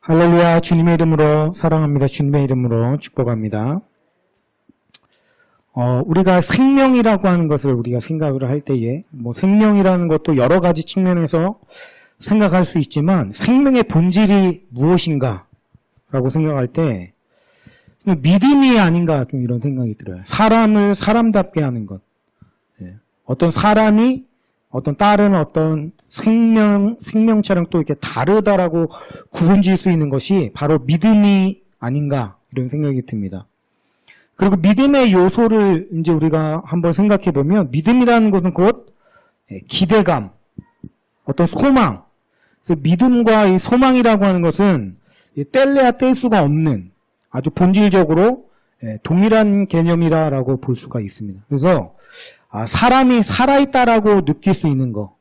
할렐루야. 주님의 이름으로 사랑합니다. 주님의 이름으로 축복합니다. 우리가 생명이라고 하는 것을 우리가 생각을 할 때에 생명이라는 것도 여러 가지 측면에서 생각할 수 있지만 생명의 본질이 무엇인가 라고 생각할 때 믿음이 아닌가 좀 이런 생각이 들어요. 사람을 사람답게 하는 것. 어떤 사람이 다른 생명체랑 또 이렇게 다르다라고 구분 지을 수 있는 것이 바로 믿음이 아닌가 이런 생각이 듭니다. 그리고 믿음의 요소를 이제 우리가 한번 생각해 보면 믿음이라는 것은 곧 기대감, 어떤 소망. 그래서 믿음과 이 소망이라고 하는 것은 뗄래야 뗄 수가 없는 아주 본질적으로 동일한 개념이라고 볼 수가 있습니다. 그래서 사람이 살아있다라고 느낄 수 있는 거.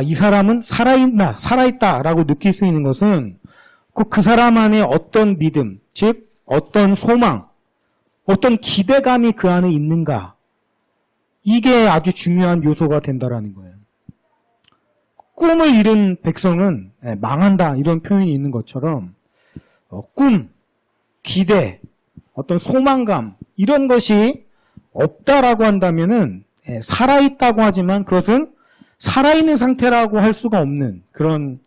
이 사람은 살아있다라고 느낄 수 있는 것은 그 사람 안에 어떤 믿음, 즉 어떤 소망, 어떤 기대감이 그 안에 있는가. 이게 아주 중요한 요소가 된다라는 거예요. 꿈을 잃은 백성은 망한다 이런 표현이 있는 것처럼 꿈, 기대, 어떤 소망감 이런 것이 없다라고 한다면은 살아있다고 하지만 그것은 살아있는 상태라고 할 수가 없는 그런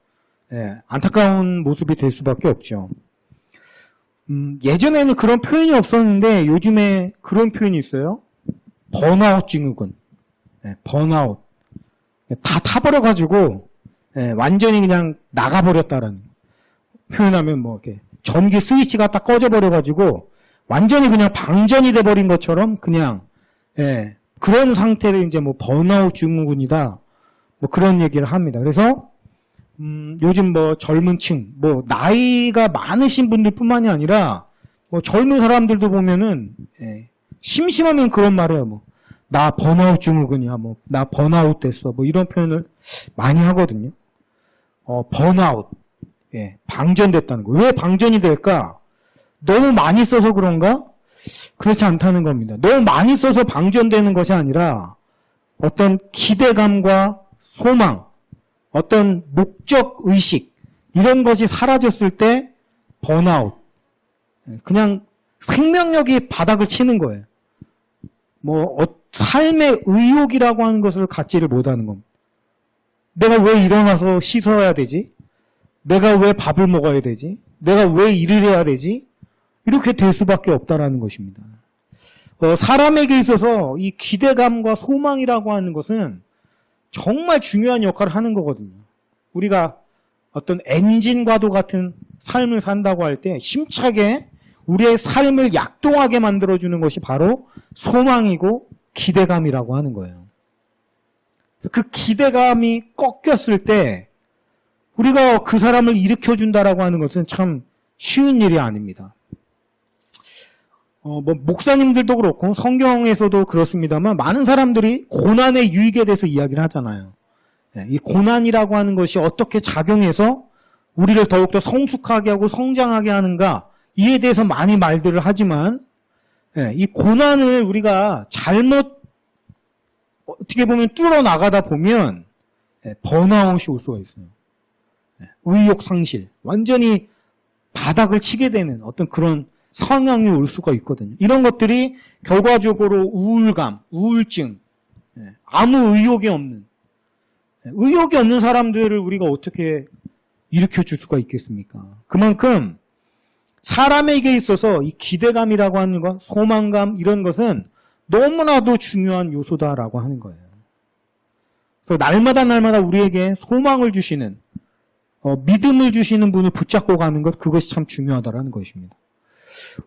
안타까운 모습이 될 수밖에 없죠. 예전에는 그런 표현이 없었는데 요즘에 그런 표현이 있어요. 번아웃 증후군. 번아웃. 다 타버려가지고 완전히 그냥 나가버렸다라는 표현하면 이렇게 전기 스위치가 딱 꺼져버려가지고 완전히 그냥 방전이 돼버린 것처럼 그냥 그런 상태를 이제 번아웃 증후군이다 그런 얘기를 합니다. 그래서 요즘 젊은 층 나이가 많으신 분들뿐만이 아니라 젊은 사람들도 보면은 심심하면 그런 말해요. 나 번아웃 증후군이야. 나 번아웃 됐어. 이런 표현을 많이 하거든요. 번아웃. 방전됐다는 거. 왜 방전이 될까? 너무 많이 써서 그런가? 그렇지 않다는 겁니다. 너무 많이 써서 방전되는 것이 아니라 어떤 기대감과 소망, 어떤 목적 의식 이런 것이 사라졌을 때 번아웃. 그냥 생명력이 바닥을 치는 거예요. 삶의 의욕이라고 하는 것을 갖지를 못하는 겁니다. 내가 왜 일어나서 씻어야 되지? 내가 왜 밥을 먹어야 되지? 내가 왜 일을 해야 되지? 이렇게 될 수밖에 없다라는 것입니다. 사람에게 있어서 이 기대감과 소망이라고 하는 것은 정말 중요한 역할을 하는 거거든요. 우리가 어떤 엔진과도 같은 삶을 산다고 할 때 힘차게 우리의 삶을 약동하게 만들어주는 것이 바로 소망이고 기대감이라고 하는 거예요. 그 기대감이 꺾였을 때 우리가 그 사람을 일으켜준다라고 하는 것은 참 쉬운 일이 아닙니다. 목사님들도 그렇고 성경에서도 그렇습니다만 많은 사람들이 고난의 유익에 대해서 이야기를 하잖아요. 이 고난이라고 하는 것이 어떻게 작용해서 우리를 더욱더 성숙하게 하고 성장하게 하는가 이에 대해서 많이 말들을 하지만 이 고난을 우리가 잘못 어떻게 보면 뚫어나가다 보면 번아웃이 올 수가 있어요. 의욕 상실, 완전히 바닥을 치게 되는 어떤 그런 성향이 올 수가 있거든요. 이런 것들이 결과적으로 우울감, 우울증, 아무 의욕이 없는 사람들을 우리가 어떻게 일으켜줄 수가 있겠습니까? 그만큼 사람에게 있어서 이 기대감이라고 하는 것, 소망감 이런 것은 너무나도 중요한 요소다라고 하는 거예요. 그래서 날마다 우리에게 소망을 주시는 믿음을 주시는 분을 붙잡고 가는 것 그것이 참 중요하다라는 것입니다.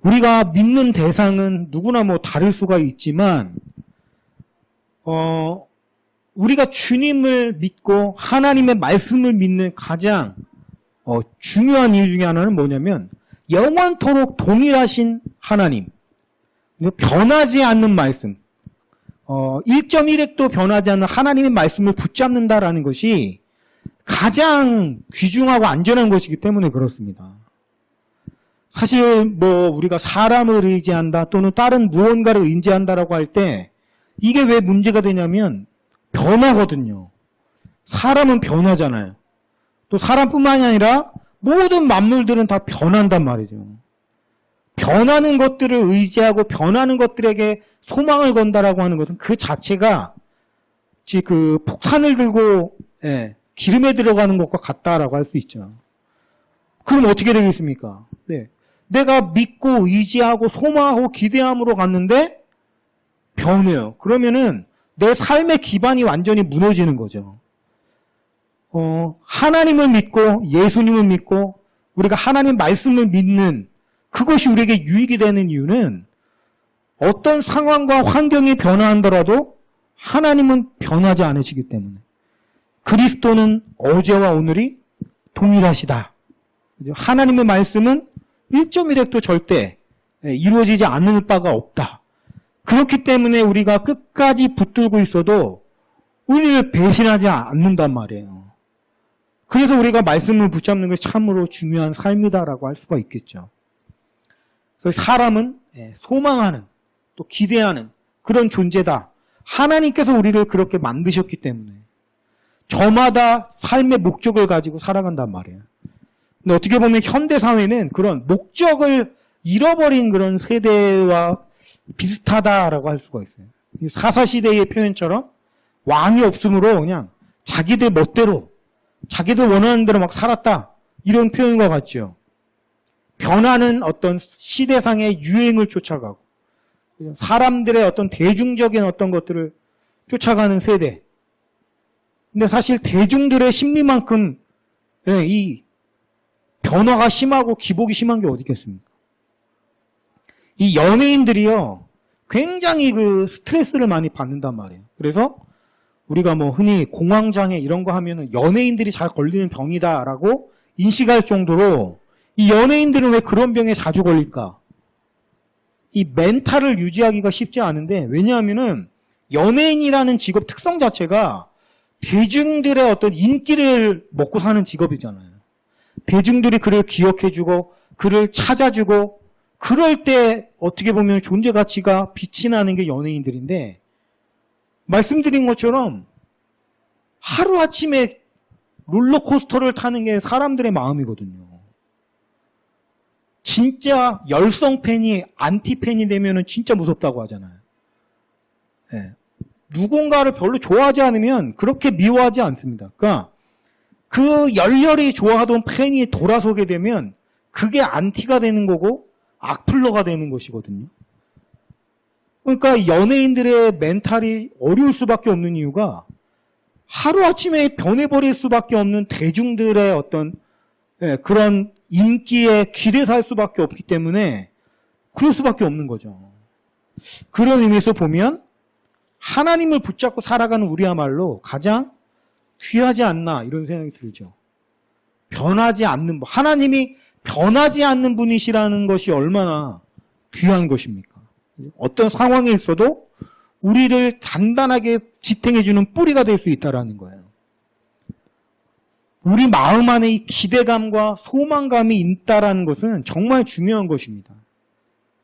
우리가 믿는 대상은 누구나 다를 수가 있지만 우리가 주님을 믿고 하나님의 말씀을 믿는 가장 중요한 이유 중에 하나는 뭐냐면 영원토록 동일하신 하나님, 변하지 않는 말씀, 1.1핵도 변하지 않는 하나님의 말씀을 붙잡는다라는 것이 가장 귀중하고 안전한 것이기 때문에 그렇습니다. 사실 우리가 사람을 의지한다 또는 다른 무언가를 의지한다라고 할 때 이게 왜 문제가 되냐면 변하거든요. 사람은 변하잖아요. 또 사람뿐만이 아니라 모든 만물들은 다 변한단 말이죠. 변하는 것들을 의지하고 변하는 것들에게 소망을 건다라고 하는 것은 그 자체가 그 폭탄을 들고 기름에 들어가는 것과 같다라고 할 수 있죠. 그럼 어떻게 되겠습니까? 네. 내가 믿고 의지하고 소망하고 기대함으로 갔는데 변해요. 그러면은 내 삶의 기반이 완전히 무너지는 거죠. 하나님을 믿고 예수님을 믿고 우리가 하나님 말씀을 믿는 그것이 우리에게 유익이 되는 이유는 어떤 상황과 환경이 변화하더라도 하나님은 변하지 않으시기 때문에 그리스도는 어제와 오늘이 동일하시다. 하나님의 말씀은 1.1획도 절대 이루어지지 않을 바가 없다. 그렇기 때문에 우리가 끝까지 붙들고 있어도 우리를 배신하지 않는단 말이에요. 그래서 우리가 말씀을 붙잡는 것이 참으로 중요한 삶이다라고 할 수가 있겠죠. 그래서 사람은 소망하는 또 기대하는 그런 존재다. 하나님께서 우리를 그렇게 만드셨기 때문에 저마다 삶의 목적을 가지고 살아간단 말이에요. 근데 어떻게 보면 현대 사회는 그런 목적을 잃어버린 그런 세대와 비슷하다라고 할 수가 있어요. 사사시대의 표현처럼 왕이 없으므로 그냥 자기들 멋대로 자기들 원하는 대로 막 살았다. 이런 표현과 같죠. 변하는 어떤 시대상의 유행을 쫓아가고 사람들의 어떤 대중적인 어떤 것들을 쫓아가는 세대. 근데 사실 대중들의 심리만큼 이 변화가 심하고 기복이 심한 게 어디 있겠습니까? 이 연예인들이요, 굉장히 그 스트레스를 많이 받는단 말이에요. 그래서 우리가 뭐 흔히 공황장애 이런 거 하면은 연예인들이 잘 걸리는 병이다라고 인식할 정도로 이 연예인들은 왜 그런 병에 자주 걸릴까? 이 멘탈을 유지하기가 쉽지 않은데, 왜냐하면은 연예인이라는 직업 특성 자체가 대중들의 어떤 인기를 먹고 사는 직업이잖아요. 대중들이 그를 기억해주고 그를 찾아주고 그럴 때 어떻게 보면 존재 가치가 빛이 나는 게 연예인들인데, 말씀드린 것처럼 하루아침에 롤러코스터를 타는 게 사람들의 마음이거든요. 진짜 열성 팬이 안티 팬이 되면은 진짜 무섭다고 하잖아요. 네. 누군가를 별로 좋아하지 않으면 그렇게 미워하지 않습니다. 그러니까 그 열렬히 좋아하던 팬이 돌아서게 되면 그게 안티가 되는 거고 악플러가 되는 것이거든요. 그러니까 연예인들의 멘탈이 어려울 수밖에 없는 이유가 하루아침에 변해버릴 수밖에 없는 대중들의 어떤 그런 인기에 기대살 수밖에 없기 때문에 그럴 수밖에 없는 거죠. 그런 의미에서 보면 하나님을 붙잡고 살아가는 우리야말로 가장 귀하지 않나 이런 생각이 들죠. 변하지 않는 하나님이 변하지 않는 분이시라는 것이 얼마나 귀한 것입니까? 어떤 상황에 있어도 우리를 단단하게 지탱해주는 뿌리가 될 수 있다는 거예요. 우리 마음 안에 이 기대감과 소망감이 있다는 것은 정말 중요한 것입니다.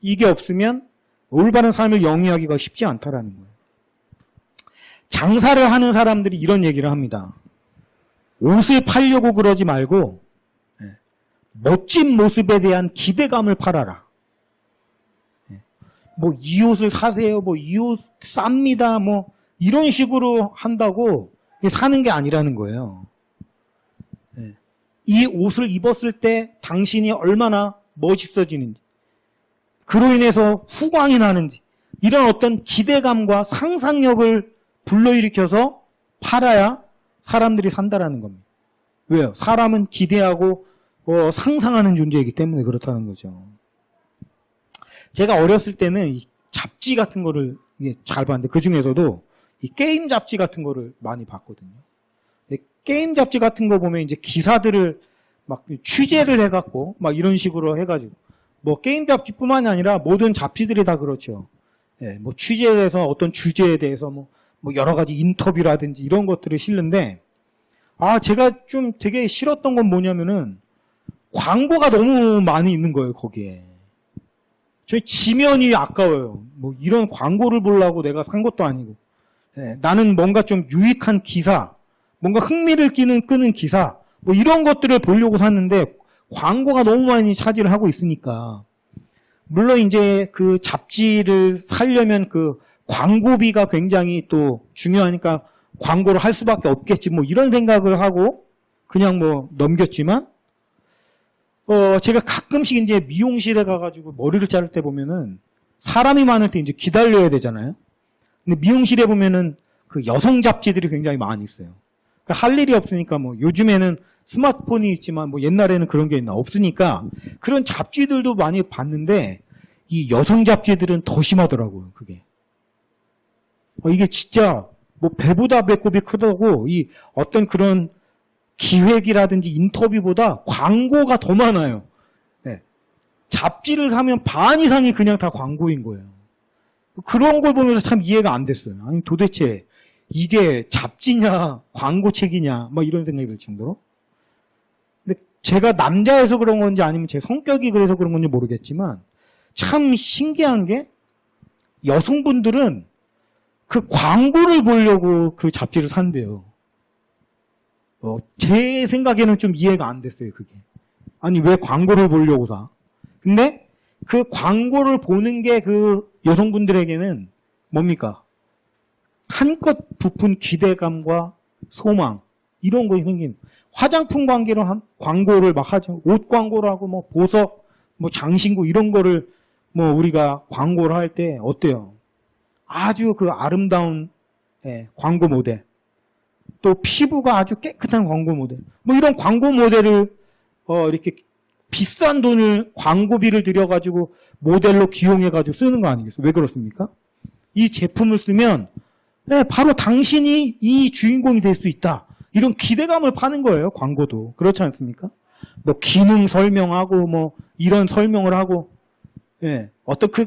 이게 없으면 올바른 삶을 영위하기가 쉽지 않다는 거예요. 장사를 하는 사람들이 이런 얘기를 합니다. 옷을 팔려고 그러지 말고 멋진 모습에 대한 기대감을 팔아라. 뭐 이 옷을 사세요. 뭐 이 옷 쌉니다. 뭐 이런 식으로 한다고 사는 게 아니라는 거예요. 이 옷을 입었을 때 당신이 얼마나 멋있어지는지, 그로 인해서 후광이 나는지, 이런 어떤 기대감과 상상력을 불러일으켜서 팔아야 사람들이 산다라는 겁니다. 왜요? 사람은 기대하고 상상하는 존재이기 때문에 그렇다는 거죠. 제가 어렸을 때는 이 잡지 같은 거를 잘 봤는데 그 중에서도 이 게임 잡지 같은 거를 많이 봤거든요. 게임 잡지 같은 거 보면 이제 기사들을 막 취재를 해갖고 막 이런 식으로 해가지고 뭐 게임 잡지뿐만이 아니라 모든 잡지들이 다 그렇죠. 뭐 취재를 해서 어떤 주제에 대해서 뭐 여러 가지 인터뷰라든지 이런 것들을 실는데, 제가 좀 되게 싫었던 건 뭐냐면은 광고가 너무 많이 있는 거예요, 거기에. 저희 지면이 아까워요. 뭐 이런 광고를 보려고 내가 산 것도 아니고. 나는 뭔가 좀 유익한 기사, 뭔가 흥미를 끄는 기사, 뭐 이런 것들을 보려고 샀는데 광고가 너무 많이 차지를 하고 있으니까. 물론 이제 그 잡지를 사려면 그 광고비가 굉장히 또 중요하니까 광고를 할 수밖에 없겠지 뭐 이런 생각을 하고 그냥 뭐 넘겼지만 제가 가끔씩 이제 미용실에 가가지고 머리를 자를 때 보면은 사람이 많을 때 이제 기다려야 되잖아요. 근데 미용실에 보면은 그 여성 잡지들이 굉장히 많이 있어요. 그러니까 할 일이 없으니까 뭐 요즘에는 스마트폰이 있지만 뭐 옛날에는 그런 게 있나 없으니까 그런 잡지들도 많이 봤는데 이 여성 잡지들은 더 심하더라고요. 그게 이게 진짜 뭐 배보다 배꼽이 크다고 이 어떤 그런 기획이라든지 인터뷰보다 광고가 더 많아요. 네. 잡지를 사면 반 이상이 그냥 다 광고인 거예요. 그런 걸 보면서 참 이해가 안 됐어요. 아니 도대체 이게 잡지냐 광고책이냐 뭐 이런 생각이 들 정도로. 근데 제가 남자여서 그런 건지 아니면 제 성격이 그래서 그런 건지 모르겠지만 참 신기한 게 여성분들은 그 광고를 보려고 그 잡지를 산대요. 제 생각에는 좀 이해가 안 됐어요, 그게. 아니, 왜 광고를 보려고 사? 근데 그 광고를 보는 게 그 여성분들에게는 뭡니까? 한껏 부푼 기대감과 소망, 이런 거에 생긴 화장품 광고를 막 하죠. 옷 광고를 하고, 뭐, 보석, 뭐, 장신구, 이런 거를 뭐, 우리가 광고를 할 때 어때요? 아주 그 아름다운 광고 모델. 또 피부가 아주 깨끗한 광고 모델. 뭐 이런 광고 모델을 이렇게 비싼 돈을 광고비를 들여가지고 모델로 기용해가지고 쓰는 거 아니겠어요? 왜 그렇습니까? 이 제품을 쓰면 바로 당신이 이 주인공이 될 수 있다. 이런 기대감을 파는 거예요. 광고도. 그렇지 않습니까? 뭐 기능 설명하고 뭐 이런 설명을 하고 어떤 그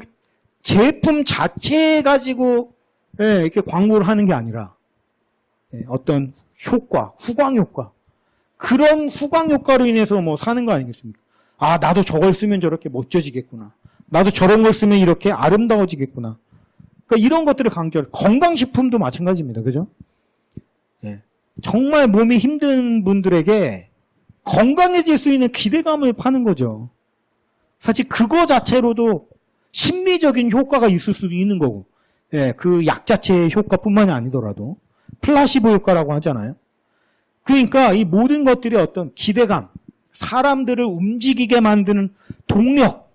제품 자체 가지고 이렇게 광고를 하는 게 아니라 어떤 효과, 후광 효과. 그런 후광 효과로 인해서 뭐 사는 거 아니겠습니까? 아, 나도 저걸 쓰면 저렇게 멋져지겠구나. 나도 저런 걸 쓰면 이렇게 아름다워지겠구나. 그러니까 이런 것들을 강조할. 건강식품도 마찬가지입니다. 그죠? 정말 몸이 힘든 분들에게 건강해질 수 있는 기대감을 파는 거죠. 사실 그거 자체로도 심리적인 효과가 있을 수도 있는 거고, 그 약 자체의 효과뿐만이 아니더라도 플라시보 효과라고 하잖아요. 그러니까 이 모든 것들이 어떤 기대감, 사람들을 움직이게 만드는 동력,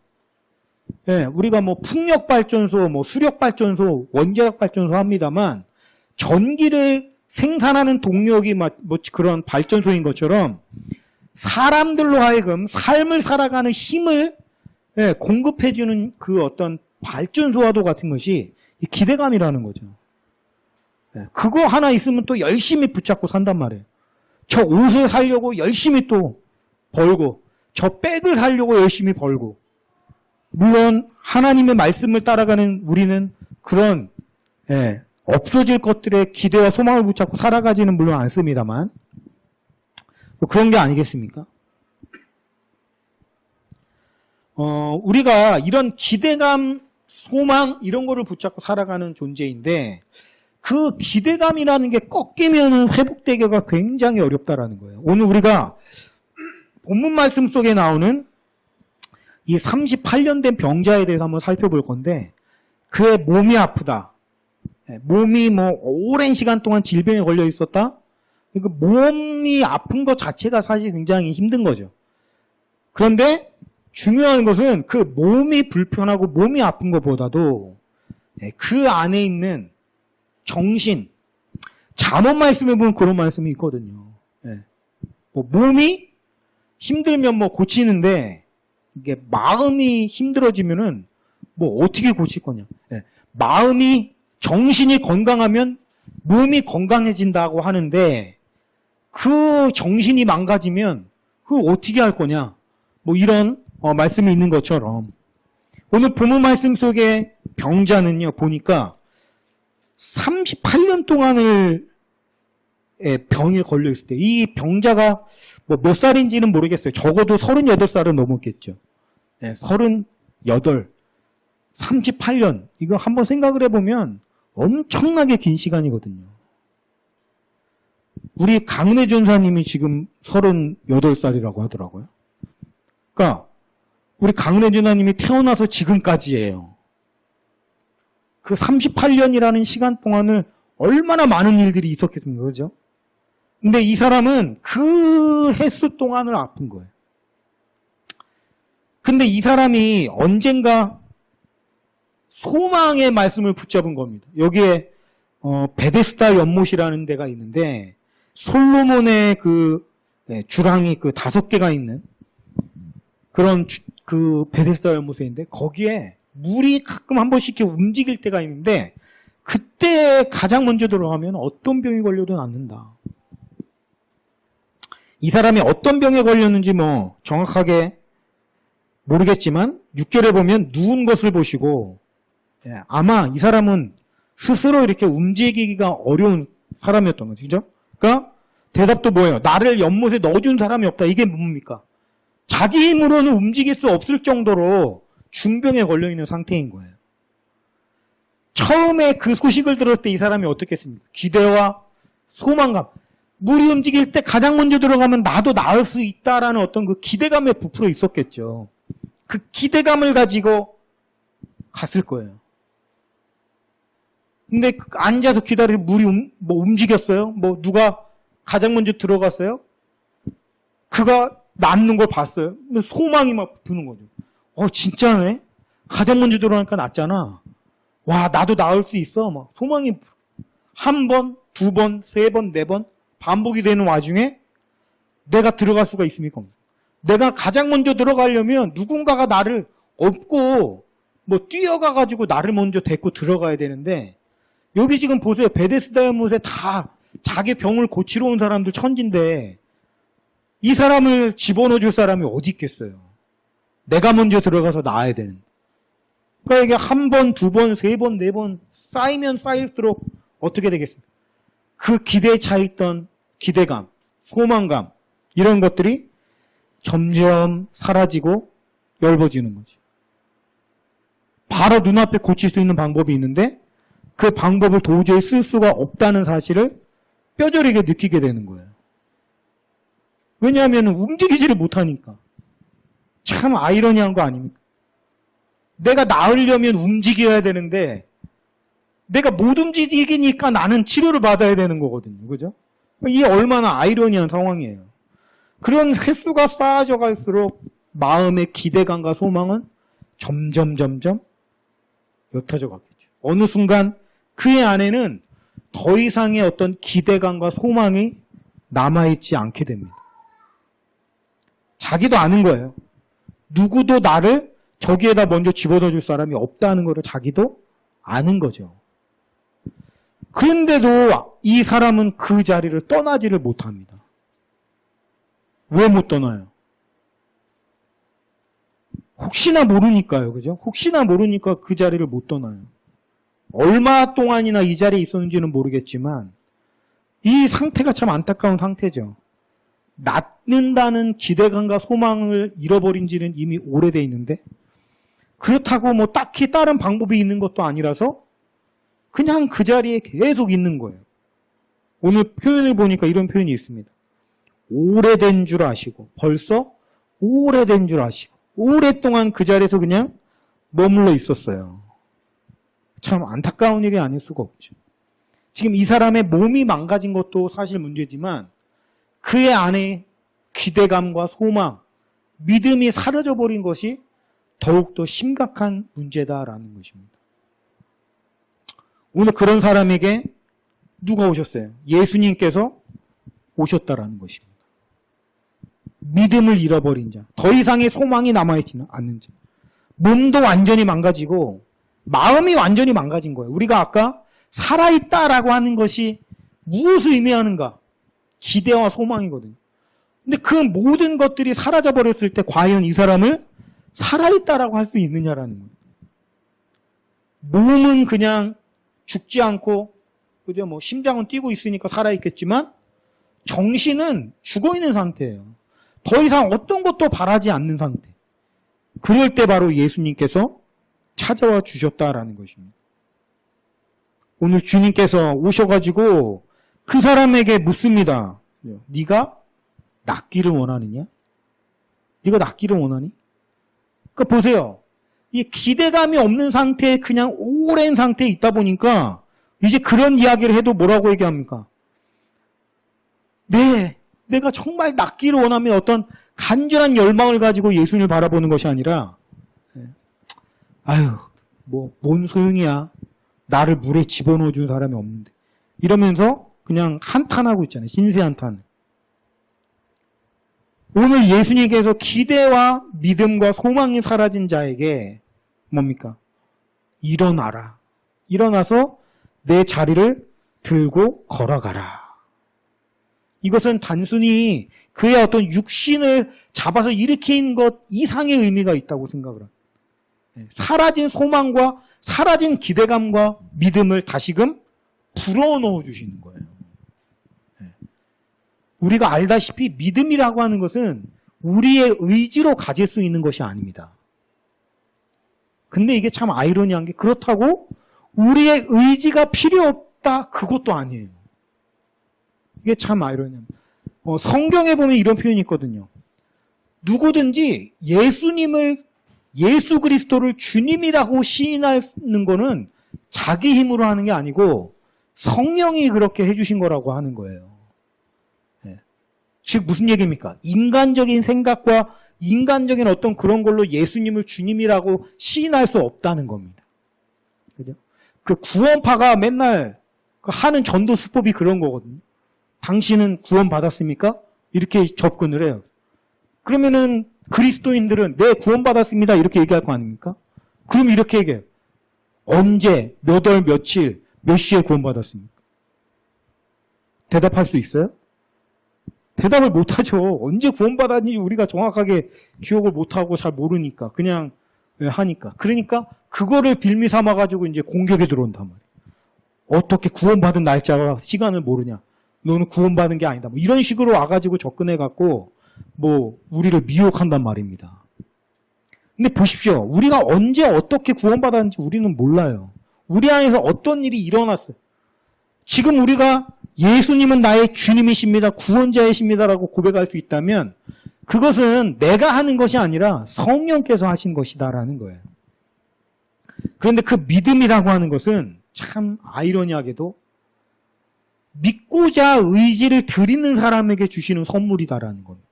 우리가 뭐 풍력발전소, 뭐 수력발전소, 원자력발전소 합니다만 전기를 생산하는 동력이 뭐 그런 발전소인 것처럼 사람들로 하여금 삶을 살아가는 힘을 공급해주는 그 어떤 발전소와도 같은 것이 이 기대감이라는 거죠. 그거 하나 있으면 또 열심히 붙잡고 산단 말이에요. 저 옷을 사려고 열심히 또 벌고, 저 백을 사려고 열심히 벌고. 물론 하나님의 말씀을 따라가는 우리는 그런 없어질 것들의 기대와 소망을 붙잡고 살아가지는 물론 않습니다만 뭐 그런 게 아니겠습니까? 우리가 이런 기대감, 소망 이런 거를 붙잡고 살아가는 존재인데 그 기대감이라는 게 꺾이면은 회복되기가 굉장히 어렵다라는 거예요. 오늘 우리가 본문 말씀 속에 나오는 이 38년 된 병자에 대해서 한번 살펴볼 건데 그의 몸이 아프다. 몸이 뭐 오랜 시간 동안 질병에 걸려 있었다. 그러니까 몸이 아픈 것 자체가 사실 굉장히 힘든 거죠. 그런데 중요한 것은 그 몸이 불편하고 몸이 아픈 것보다도 그 안에 있는 정신, 잠언 말씀에 보면 그런 말씀이 있거든요. 뭐 몸이 힘들면 뭐 고치는데 이게 마음이 힘들어지면은 뭐 어떻게 고칠 거냐. 마음이 정신이 건강하면 몸이 건강해진다고 하는데 그 정신이 망가지면 그걸 어떻게 할 거냐. 뭐 이런 말씀이 있는 것처럼 오늘 본문 말씀 속에 병자는요 보니까 38년 동안을 병에 걸려 있을 때 이 병자가 뭐 몇 살인지는 모르겠어요. 적어도 38살은 넘었겠죠. 38, 38년 이거 한번 생각을 해보면 엄청나게 긴 시간이거든요. 우리 강은혜 전사님이 지금 38살이라고 하더라고요. 우리 강은혜 전사님이 태어나서 지금까지예요. 그 38년이라는 시간 동안을 얼마나 많은 일들이 있었겠습니까? 그죠? 근데 이 사람은 그 횟수 동안을 아픈 거예요. 근데 이 사람이 언젠가 소망의 말씀을 붙잡은 겁니다. 여기에 베데스다 연못이라는 데가 있는데 솔로몬의 그 주랑이 그 5개가 있는 그런 그 베데스다 연못에 있는데 거기에 물이 가끔 한 번씩 이렇게 움직일 때가 있는데 그때 가장 먼저 들어가면 어떤 병이 걸려도 낫는다. 이 사람이 어떤 병에 걸렸는지 뭐 정확하게 모르겠지만 6절에 보면 누운 것을 보시고 아마 이 사람은 스스로 이렇게 움직이기가 어려운 사람이었던 거죠. 그죠? 그러니까 대답도 뭐예요? 나를 연못에 넣어준 사람이 없다. 이게 뭡니까? 자기 힘으로는 움직일 수 없을 정도로 중병에 걸려있는 상태인 거예요. 처음에 그 소식을 들을 때 이 사람이 어떻게 했습니까? 기대와 소망감. 물이 움직일 때 가장 먼저 들어가면 나도 나을 수 있다라는 어떤 그 기대감에 부풀어 있었겠죠. 그 기대감을 가지고 갔을 거예요. 근데 앉아서 기다리고 물이 움직였어요? 뭐 누가 가장 먼저 들어갔어요? 그가 낫는 걸 봤어요. 소망이 막 드는 거죠. 진짜네? 가장 먼저 들어가니까 낫잖아. 와, 나도 나을 수 있어. 막 소망이 한 번, 두 번, 세 번, 네 번 반복이 되는 와중에 내가 들어갈 수가 있습니까? 내가 가장 먼저 들어가려면 누군가가 나를 업고 뭐 뛰어가가지고 나를 먼저 데리고 들어가야 되는데 여기 지금 보세요. 베데스다 연못에 다 자기 병을 고치러 온 사람들 천진데 이 사람을 집어넣어 줄 사람이 어디 있겠어요. 내가 먼저 들어가서 나아야 되는데. 그러니까 이게 한 번, 두 번, 세 번, 네 번 쌓이면 쌓일수록 어떻게 되겠습니까? 그 기대에 차있던 기대감, 소망감 이런 것들이 점점 사라지고 엷어지는 거죠. 바로 눈앞에 고칠 수 있는 방법이 있는데 그 방법을 도저히 쓸 수가 없다는 사실을 뼈저리게 느끼게 되는 거예요. 왜냐하면 움직이지를 못하니까. 참 아이러니한 거 아닙니까? 내가 나으려면 움직여야 되는데 내가 못 움직이니까 나는 치료를 받아야 되는 거거든요. 그죠? 이게 얼마나 아이러니한 상황이에요. 그런 횟수가 쌓아져 갈수록 마음의 기대감과 소망은 점점 옅어져 갔겠죠. 어느 순간 그의 안에는 더 이상의 어떤 기대감과 소망이 남아있지 않게 됩니다. 자기도 아는 거예요. 누구도 나를 저기에다 먼저 집어넣어 줄 사람이 없다는 거를 자기도 아는 거죠. 그런데도 이 사람은 그 자리를 떠나지를 못합니다. 왜 못 떠나요? 혹시나 모르니까요. 그죠? 혹시나 모르니까 그 자리를 못 떠나요. 얼마 동안이나 이 자리에 있었는지는 모르겠지만 이 상태가 참 안타까운 상태죠. 낫는다는 기대감과 소망을 잃어버린 지는 이미 오래돼 있는데 그렇다고 뭐 딱히 다른 방법이 있는 것도 아니라서 그냥 그 자리에 계속 있는 거예요. 오늘 표현을 보니까 이런 표현이 있습니다. 오래된 줄 아시고 벌써 오래된 줄 아시고 오랫동안 그 자리에서 그냥 머물러 있었어요. 참 안타까운 일이 아닐 수가 없죠. 지금 이 사람의 몸이 망가진 것도 사실 문제지만 그의 안에 기대감과 소망, 믿음이 사라져버린 것이 더욱더 심각한 문제다라는 것입니다. 오늘 그런 사람에게 누가 오셨어요? 예수님께서 오셨다라는 것입니다. 믿음을 잃어버린 자, 더 이상의 소망이 남아있지는 않는 자, 몸도 완전히 망가지고 마음이 완전히 망가진 거예요. 우리가 아까 살아있다라고 하는 것이 무엇을 의미하는가? 기대와 소망이거든요. 근데 그 모든 것들이 사라져버렸을 때 과연 이 사람을 살아있다라고 할 수 있느냐라는 거예요. 몸은 그냥 죽지 않고, 그죠? 뭐 심장은 뛰고 있으니까 살아있겠지만 정신은 죽어있는 상태예요. 더 이상 어떤 것도 바라지 않는 상태. 그럴 때 바로 예수님께서 찾아와 주셨다라는 것입니다. 오늘 주님께서 오셔가지고 그 사람에게 묻습니다. 네가 낫기를 원하느냐? 네가 낫기를 원하니? 그러니까 보세요. 이 기대감이 없는 상태에 그냥 오랜 상태에 있다 보니까 이제 그런 이야기를 해도 뭐라고 얘기합니까? 네, 내가 정말 낫기를 원하면 어떤 간절한 열망을 가지고 예수님을 바라보는 것이 아니라 아유, 뭐 뭔 소용이야. 나를 물에 집어넣어 준 사람이 없는데. 이러면서 그냥 한탄하고 있잖아요. 신세 한탄. 오늘 예수님께서 기대와 믿음과 소망이 사라진 자에게 뭡니까? 일어나라. 일어나서 내 자리를 들고 걸어가라. 이것은 단순히 그의 어떤 육신을 잡아서 일으킨 것 이상의 의미가 있다고 생각을 합니다. 사라진 소망과 사라진 기대감과 믿음을 다시금 불어넣어 주시는 거예요. 우리가 알다시피 믿음이라고 하는 것은 우리의 의지로 가질 수 있는 것이 아닙니다. 근데 이게 참 아이러니한 게 그렇다고 우리의 의지가 필요 없다 그것도 아니에요. 이게 참 아이러니합니다. 성경에 보면 이런 표현이 있거든요. 누구든지 예수 그리스도를 주님이라고 시인하는 거는 자기 힘으로 하는 게 아니고 성령이 그렇게 해주신 거라고 하는 거예요. 즉 무슨 얘기입니까? 인간적인 생각과 인간적인 어떤 그런 걸로 예수님을 주님이라고 시인할 수 없다는 겁니다. 그죠? 그 구원파가 맨날 하는 전도 수법이 그런 거거든요. 당신은 구원받았습니까? 이렇게 접근을 해요. 그러면은 그리스도인들은 네, 구원받았습니다. 이렇게 얘기할 거 아닙니까? 그럼 이렇게 얘기해요. 언제, 몇 월, 며칠, 몇 시에 구원받았습니까? 대답할 수 있어요? 대답을 못하죠. 언제 구원받았는지 우리가 정확하게 기억을 못하고 잘 모르니까. 그냥 하니까. 그러니까 그거를 빌미 삼아가지고 이제 공격에 들어온단 말이에요. 어떻게 구원받은 날짜와 시간을 모르냐. 너는 구원받은 게 아니다. 뭐 이런 식으로 와가지고 접근해갖고 뭐 우리를 미혹한단 말입니다. 근데 보십시오. 우리가 언제 어떻게 구원받았는지 우리는 몰라요. 우리 안에서 어떤 일이 일어났어요. 지금 우리가 예수님은 나의 주님이십니다. 구원자이십니다라고 고백할 수 있다면 그것은 내가 하는 것이 아니라 성령께서 하신 것이다라는 거예요. 그런데 그 믿음이라고 하는 것은 참 아이러니하게도 믿고자 의지를 드리는 사람에게 주시는 선물이다라는 겁니다.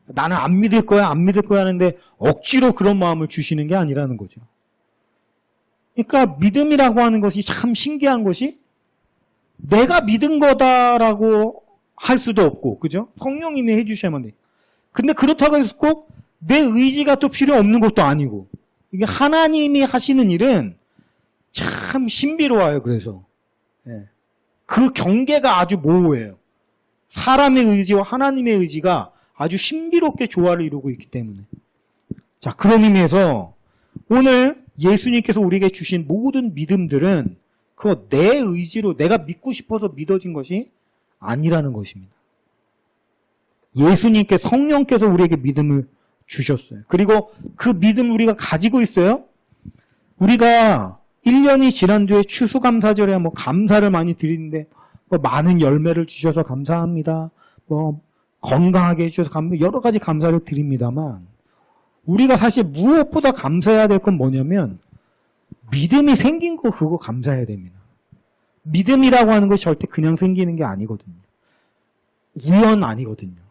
나는 안 믿을 거야 하는데 억지로 그런 마음을 주시는 게 아니라는 거죠. 그러니까 믿음이라고 하는 것이 참 신기한 것이 내가 믿은 거다라고 할 수도 없고, 그죠? 성령님이 해주셔야만 돼. 근데 그렇다고 해서 꼭 내 의지가 또 필요 없는 것도 아니고, 이게 하나님이 하시는 일은 참 신비로워요, 그래서. 그 경계가 아주 모호해요. 사람의 의지와 하나님의 의지가 아주 신비롭게 조화를 이루고 있기 때문에. 자, 그런 의미에서 오늘 예수님께서 우리에게 주신 모든 믿음들은 그거 내 의지로 내가 믿고 싶어서 믿어진 것이 아니라는 것입니다. 예수님께 성령께서 우리에게 믿음을 주셨어요. 그리고 그 믿음을 우리가 가지고 있어요. 우리가 1년이 지난 뒤에 추수감사절에 뭐 감사를 많이 드리는데 뭐 많은 열매를 주셔서 감사합니다. 뭐 건강하게 해주셔서 여러 가지 감사를 드립니다만 우리가 사실 무엇보다 감사해야 될 건 뭐냐면 믿음이 생긴 거 그거 감사해야 됩니다. 믿음이라고 하는 것이 절대 그냥 생기는 게 아니거든요. 우연 아니거든요.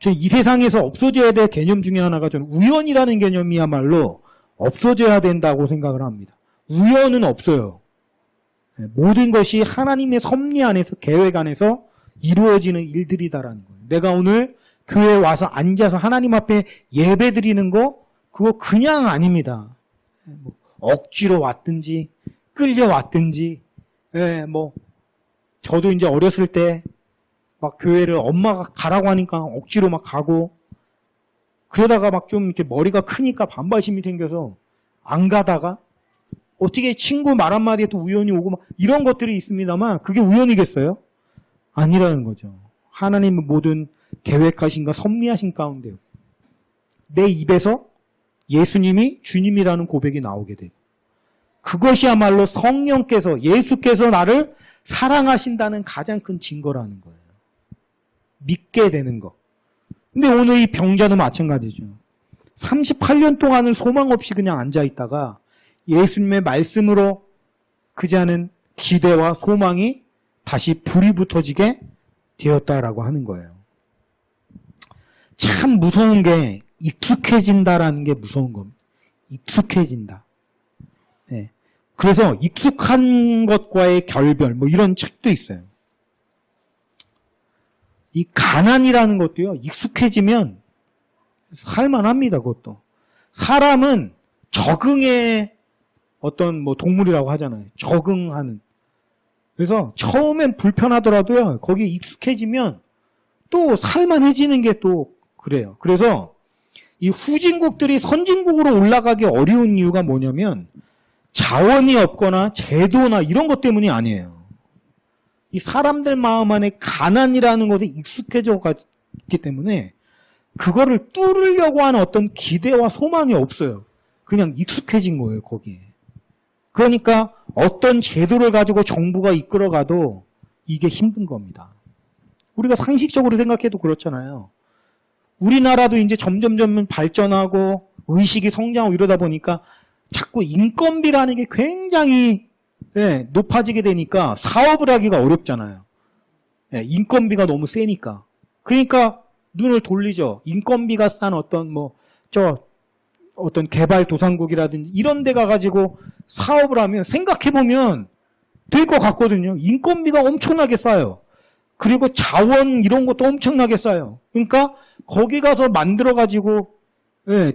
이 세상에서 없어져야 될 개념 중에 하나가 저는 우연이라는 개념이야말로 없어져야 된다고 생각을 합니다. 우연은 없어요. 모든 것이 하나님의 섭리 안에서 계획 안에서 이루어지는 일들이다라는 거예요. 내가 오늘 교회에 와서 앉아서 하나님 앞에 예배 드리는 거 그거 그냥 아닙니다. 뭐 억지로 왔든지 끌려왔든지 저도 이제 어렸을 때 막 교회를 엄마가 가라고 하니까 억지로 막 가고 그러다가 막 좀 이렇게 머리가 크니까 반발심이 생겨서 안 가다가 어떻게 친구 말 한마디에 또 우연히 오고 막 이런 것들이 있습니다만 그게 우연이겠어요? 아니라는 거죠. 하나님은 모든 계획하신가 섭리하신 가운데 내 입에서 예수님이 주님이라는 고백이 나오게 돼요. 그것이야말로 성령께서 예수께서 나를 사랑하신다는 가장 큰 증거라는 거예요. 믿게 되는 거. 근데 오늘 이 병자도 마찬가지죠. 38년 동안은 소망 없이 그냥 앉아있다가 예수님의 말씀으로 그자는 기대와 소망이 다시 불이 붙어지게 되었다라고 하는 거예요. 참 무서운 게 익숙해진다라는 게 무서운 겁니다. 익숙해진다. 네. 그래서 익숙한 것과의 결별 뭐 이런 책도 있어요. 이 가난이라는 것도요. 익숙해지면 살만합니다. 그것도. 사람은 적응의 어떤 뭐 동물이라고 하잖아요. 적응하는. 그래서 처음엔 불편하더라도요. 거기에 익숙해지면 또 살만해지는 게 또 그래요. 그래서 이 후진국들이 선진국으로 올라가기 어려운 이유가 뭐냐면 자원이 없거나 제도나 이런 것 때문이 아니에요. 이 사람들 마음 안에 가난이라는 것에 익숙해져 갔기 때문에 그거를 뚫으려고 하는 어떤 기대와 소망이 없어요. 그냥 익숙해진 거예요, 거기에. 그러니까 어떤 제도를 가지고 정부가 이끌어가도 이게 힘든 겁니다. 우리가 상식적으로 생각해도 그렇잖아요. 우리나라도 이제 점점 발전하고 의식이 성장하고 이러다 보니까 자꾸 인건비라는 게 굉장히 높아지게 되니까 사업을 하기가 어렵잖아요. 인건비가 너무 세니까. 그러니까 눈을 돌리죠. 인건비가 싼 어떤 어떤 개발도상국이라든지 이런 데 가가지고 사업을 하면 생각해보면 될 것 같거든요. 인건비가 엄청나게 싸요. 그리고 자원 이런 것도 엄청나게 싸요. 그러니까 거기 가서 만들어가지고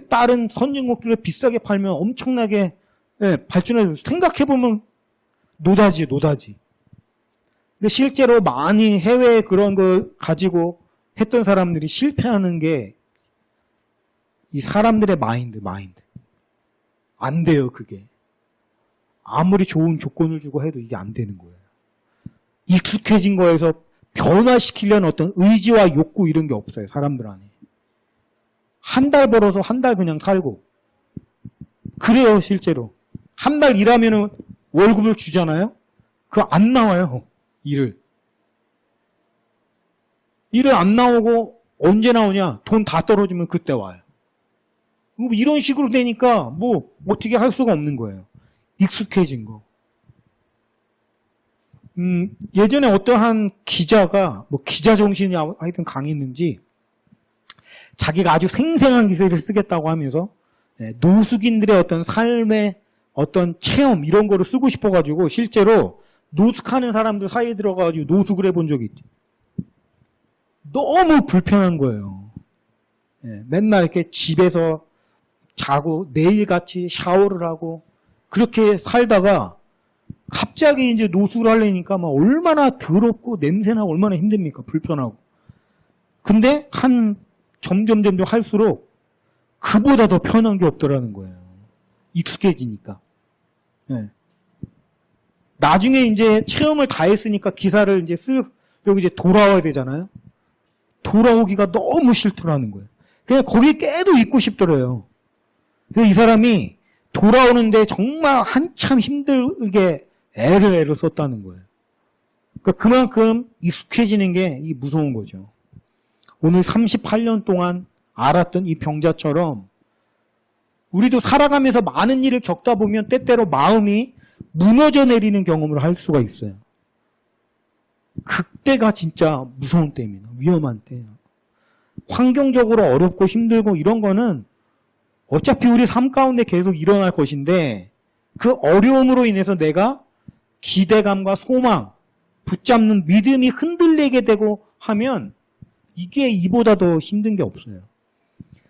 다른 선진국들을 비싸게 팔면 엄청나게 발전해서 생각해보면 노다지. 근데 실제로 많이 해외에 그런 걸 가지고 했던 사람들이 실패하는 게 이 사람들의 마인드. 안 돼요, 그게. 아무리 좋은 조건을 주고 해도 이게 안 되는 거예요. 익숙해진 거에서 변화시키려는 어떤 의지와 욕구 이런 게 없어요, 사람들 안에. 한 달 벌어서 한 달 그냥 살고. 그래요, 실제로. 한 달 일하면 월급을 주잖아요? 그거 안 나와요, 일을. 일을 안 나오고 언제 나오냐? 돈 다 떨어지면 그때 와요. 뭐 이런 식으로 되니까 뭐 어떻게 할 수가 없는 거예요. 익숙해진 거. 예전에 어떠한 기자가 뭐 기자 정신이 하여튼 강했는지 자기가 아주 생생한 기사를 쓰겠다고 하면서 노숙인들의 어떤 삶의 어떤 체험 이런 거를 쓰고 싶어가지고 실제로 노숙하는 사람들 사이에 들어가가지고 노숙을 해본 적이 있죠. 너무 불편한 거예요. 맨날 이렇게 집에서 자고 매일같이 샤워를 하고 그렇게 살다가 갑자기 이제 노숙을 하려니까 막 얼마나 더럽고 냄새나고 얼마나 힘듭니까? 불편하고. 근데 점점 할수록 그보다 더 편한 게 없더라는 거예요. 익숙해지니까. 나중에 이제 체험을 다 했으니까 기사를 이제 여기 이제 돌아와야 되잖아요. 돌아오기가 너무 싫더라는 거예요. 그냥 거기 깨도 있고 싶더래요. 그래서 이 사람이 돌아오는데 정말 한참 힘들게 애를 썼다는 거예요. 그러니까 그만큼 익숙해지는 게 무서운 거죠. 오늘 38년 동안 알았던 이 병자처럼 우리도 살아가면서 많은 일을 겪다 보면 때때로 마음이 무너져 내리는 경험을 할 수가 있어요. 그때가 진짜 무서운 때입니다. 위험한 때예요. 환경적으로 어렵고 힘들고 이런 거는 어차피 우리 삶 가운데 계속 일어날 것인데 그 어려움으로 인해서 내가 기대감과 소망, 붙잡는 믿음이 흔들리게 되고 하면 이게 이보다 더 힘든 게 없어요.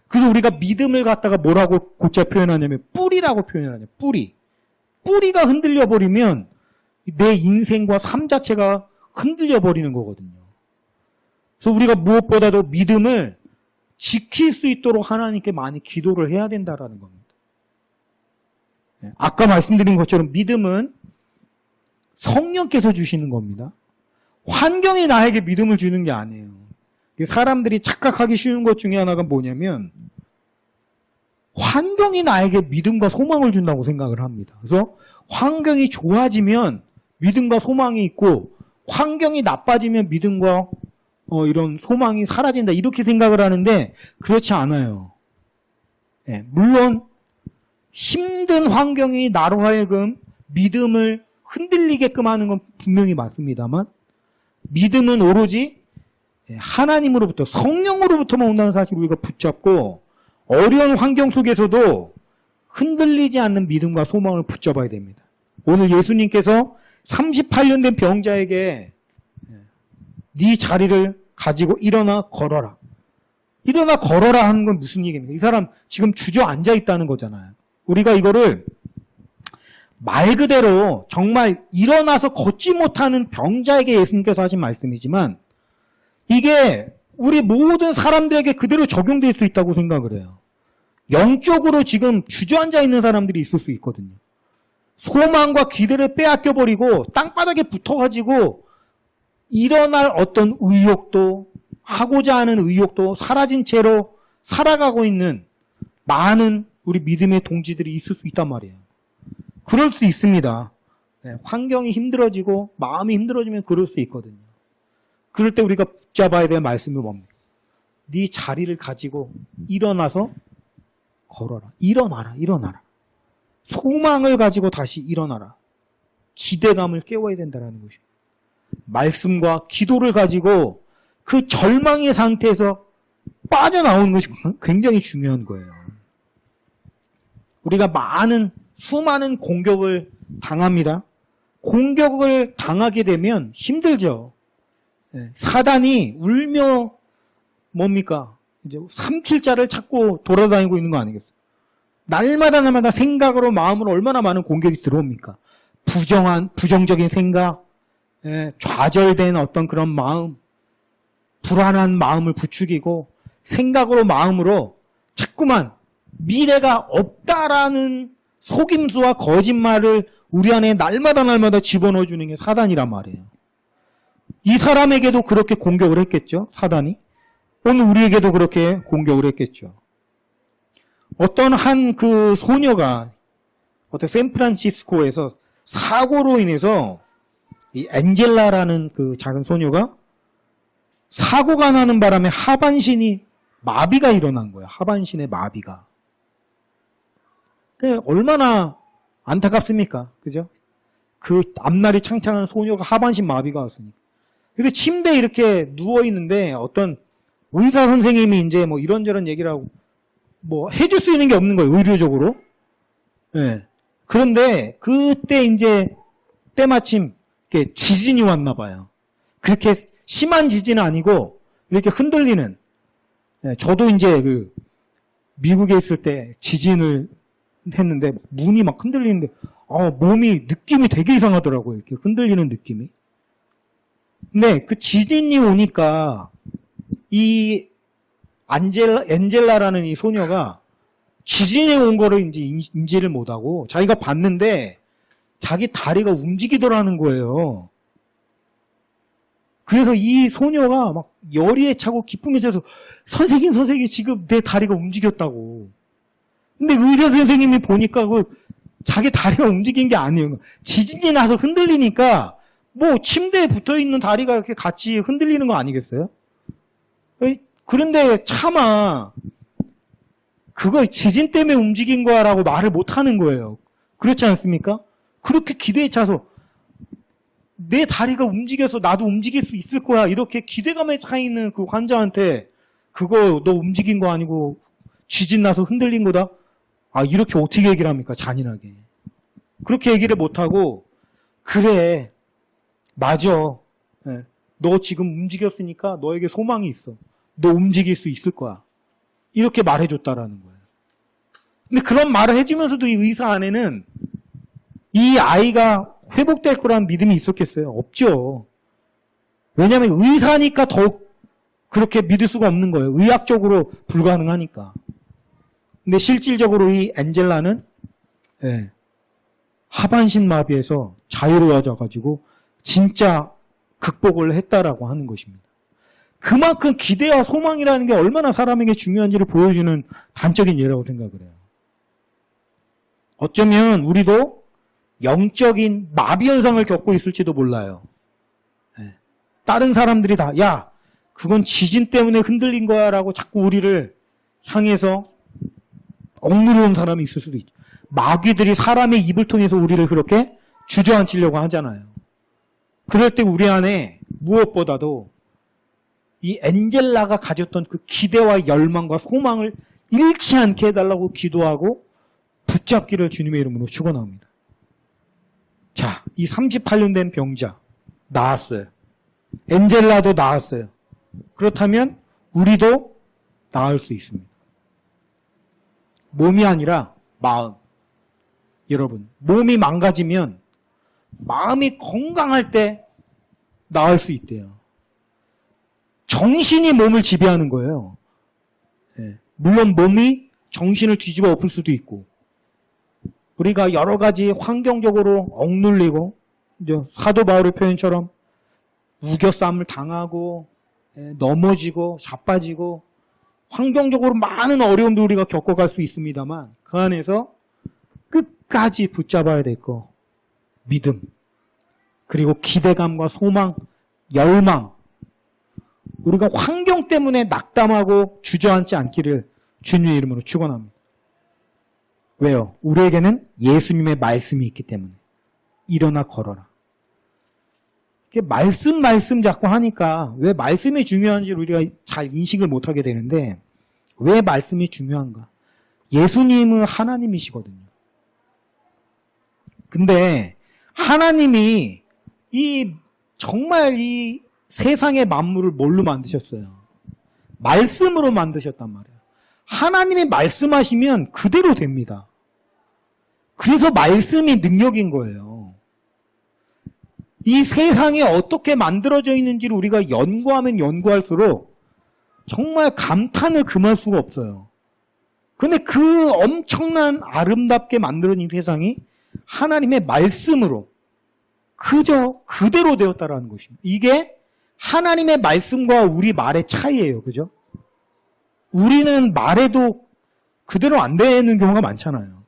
그래서 우리가 믿음을 갖다가 뭐라고 곧잘 표현하냐면 뿌리라고 표현하냐. 뿌리가 흔들려 버리면 내 인생과 삶 자체가 흔들려 버리는 거거든요. 그래서 우리가 무엇보다도 믿음을 지킬 수 있도록 하나님께 많이 기도를 해야 된다라는 겁니다. 아까 말씀드린 것처럼 믿음은 성령께서 주시는 겁니다. 환경이 나에게 믿음을 주는 게 아니에요. 사람들이 착각하기 쉬운 것 중에 하나가 뭐냐면 환경이 나에게 믿음과 소망을 준다고 생각을 합니다. 그래서 환경이 좋아지면 믿음과 소망이 있고 환경이 나빠지면 믿음과 이런 소망이 사라진다 이렇게 생각을 하는데 그렇지 않아요. 예, 물론 힘든 환경이 나로 하여금 믿음을 흔들리게끔 하는 건 분명히 맞습니다만 믿음은 오로지 하나님으로부터 성령으로부터만 온다는 사실을 우리가 붙잡고 어려운 환경 속에서도 흔들리지 않는 믿음과 소망을 붙잡아야 됩니다. 오늘 예수님께서 38년 된 병자에게 네 자리를 가지고 일어나 걸어라. 일어나 걸어라 하는 건 무슨 얘기입니까? 이 사람 지금 주저앉아 있다는 거잖아요. 우리가 이거를 말 그대로 정말 일어나서 걷지 못하는 병자에게 예수님께서 하신 말씀이지만 이게 우리 모든 사람들에게 그대로 적용될 수 있다고 생각을 해요. 영적으로 지금 주저앉아 있는 사람들이 있을 수 있거든요. 소망과 기대를 빼앗겨버리고 땅바닥에 붙어가지고 일어날 어떤 의욕도 하고자 하는 의욕도 사라진 채로 살아가고 있는 많은 우리 믿음의 동지들이 있을 수 있단 말이에요. 그럴 수 있습니다. 환경이 힘들어지고 마음이 힘들어지면 그럴 수 있거든요. 그럴 때 우리가 붙잡아야 될 말씀이 뭡니까? 네 자리를 가지고 일어나서 걸어라. 일어나라. 일어나라. 소망을 가지고 다시 일어나라. 기대감을 깨워야 된다는 것이죠. 말씀과 기도를 가지고 그 절망의 상태에서 빠져나오는 것이 굉장히 중요한 거예요. 우리가 수많은 공격을 당합니다. 공격을 당하게 되면 힘들죠. 사단이 울며 뭡니까? 이제 삼킬 자를 찾고 돌아다니고 있는 거 아니겠어요? 날마다 생각으로 마음으로 얼마나 많은 공격이 들어옵니까? 부정적인 생각, 좌절된 어떤 그런 마음, 불안한 마음을 부추기고 생각으로 마음으로 자꾸만 미래가 없다라는 속임수와 거짓말을 우리 안에 날마다 집어넣어주는 게 사단이란 말이에요. 이 사람에게도 그렇게 공격을 했겠죠, 사단이. 오늘 우리에게도 그렇게 공격을 했겠죠. 어떤 한 그 소녀가 어떤 샌프란시스코에서 사고로 인해서 이 엔젤라라는 그 작은 소녀가 사고가 나는 바람에 하반신이 마비가 일어난 거예요. 하반신의 마비가. 얼마나 안타깝습니까? 그죠? 그 앞날이 창창한 소녀가 하반신 마비가 왔으니까. 근데 침대에 이렇게 누워있는데 어떤 의사 선생님이 이제 뭐 이런저런 얘기를 하고 뭐 해줄 수 있는 게 없는 거예요. 의료적으로. 예. 그런데 그때 이제 때마침 이렇게 지진이 왔나 봐요. 그렇게 심한 지진은 아니고 이렇게 흔들리는. 예, 저도 이제 그 미국에 있을 때 지진을 했는데 문이 막 흔들리는데 몸이 느낌이 되게 이상하더라고요. 이렇게 흔들리는 느낌이. 근데 그 지진이 오니까 이 엔젤라라는 이 소녀가 지진에 온 거를 이제 인지를 못하고 자기가 봤는데 자기 다리가 움직이더라는 거예요. 그래서 이 소녀가 막 열의에 차고 기쁨에 차서 선생님 지금 내 다리가 움직였다고. 근데 의사 선생님이 보니까 자기 다리가 움직인 게 아니에요. 지진이 나서 흔들리니까 뭐 침대에 붙어있는 다리가 이렇게 같이 흔들리는 거 아니겠어요? 그런데 차마 그거 지진 때문에 움직인 거야라고 말을 못 하는 거예요. 그렇지 않습니까? 그렇게 기대에 차서 내 다리가 움직여서 나도 움직일 수 있을 거야. 이렇게 기대감에 차 있는 그 환자한테 그거 너 움직인 거 아니고 지진 나서 흔들린 거다? 이렇게 어떻게 얘기를 합니까? 잔인하게. 그렇게 얘기를 못하고 그래. 맞아. 너 지금 움직였으니까 너에게 소망이 있어. 너 움직일 수 있을 거야. 이렇게 말해줬다라는 거예요. 근데 그런 말을 해주면서도 이 의사 안에는 이 아이가 회복될 거라는 믿음이 있었겠어요? 없죠. 왜냐하면 의사니까 더욱 그렇게 믿을 수가 없는 거예요. 의학적으로 불가능하니까. 근데 실질적으로 이 엔젤라는 하반신 마비에서 자유로워져가지고 진짜 극복을 했다라고 하는 것입니다. 그만큼 기대와 소망이라는 게 얼마나 사람에게 중요한지를 보여주는 단적인 예라고 생각을 해요. 어쩌면 우리도 영적인 마비 현상을 겪고 있을지도 몰라요. 다른 사람들이 다 야, 그건 지진 때문에 흔들린 거야 라고 자꾸 우리를 향해서 억누르는 사람이 있을 수도 있죠. 마귀들이 사람의 입을 통해서 우리를 그렇게 주저앉히려고 하잖아요. 그럴 때 우리 안에 무엇보다도 이 엔젤라가 가졌던 그 기대와 열망과 소망을 잃지 않게 해달라고 기도하고 붙잡기를 주님의 이름으로 축원합니다. 자, 이 38년 된 병자 나았어요. 엔젤라도 나았어요. 그렇다면 우리도 나을 수 있습니다. 몸이 아니라 마음. 여러분, 몸이 망가지면 마음이 건강할 때 나을 수 있대요. 정신이 몸을 지배하는 거예요. 물론 몸이 정신을 뒤집어 엎을 수도 있고, 우리가 여러 가지 환경적으로 억눌리고, 이제 사도 바울의 표현처럼 우겨쌈을 당하고, 넘어지고, 자빠지고, 환경적으로 많은 어려움도 우리가 겪어갈 수 있습니다만, 그 안에서 끝까지 붙잡아야 될 거, 믿음, 그리고 기대감과 소망, 열망, 우리가 환경 때문에 낙담하고 주저앉지 않기를 주님의 이름으로 축원합니다. 왜요? 우리에게는 예수님의 말씀이 있기 때문에. 일어나 걸어라. 이렇게 말씀 자꾸 하니까 왜 말씀이 중요한지 우리가 잘 인식을 못하게 되는데, 왜 말씀이 중요한가? 예수님은 하나님이시거든요. 근데 하나님이 정말 이 세상의 만물을 뭘로 만드셨어요? 말씀으로 만드셨단 말이에요. 하나님이 말씀하시면 그대로 됩니다. 그래서 말씀이 능력인 거예요. 이 세상이 어떻게 만들어져 있는지를 우리가 연구하면 연구할수록 정말 감탄을 금할 수가 없어요. 그런데 그 엄청난 아름답게 만들어진 세상이 하나님의 말씀으로 그대로 되었다라는 것입니다. 이게 하나님의 말씀과 우리 말의 차이예요. 그죠? 우리는 말해도 그대로 안 되는 경우가 많잖아요.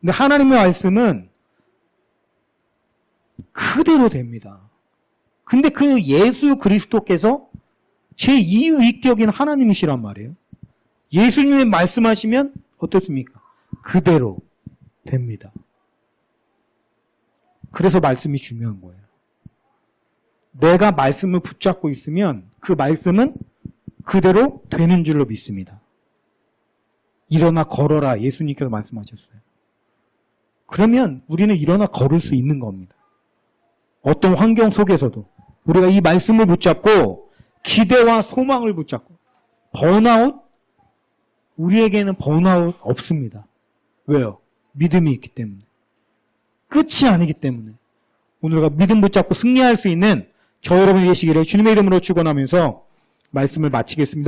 근데 하나님의 말씀은 그대로 됩니다. 근데 그 예수 그리스도께서 제2위격인 하나님이시란 말이에요. 예수님이 말씀하시면 어떻습니까? 그대로 됩니다. 그래서 말씀이 중요한 거예요. 내가 말씀을 붙잡고 있으면 그 말씀은 그대로 되는 줄로 믿습니다. 일어나 걸어라, 예수님께서 말씀하셨어요. 그러면 우리는 일어나 걸을 수 있는 겁니다. 어떤 환경 속에서도 우리가 이 말씀을 붙잡고 기대와 소망을 붙잡고, 번아웃? 우리에게는 번아웃 없습니다. 왜요? 믿음이 있기 때문에. 끝이 아니기 때문에. 오늘과 믿음 붙잡고 승리할 수 있는 저 여러분이 되시기를 주님의 이름으로 축원하면서 말씀을 마치겠습니다.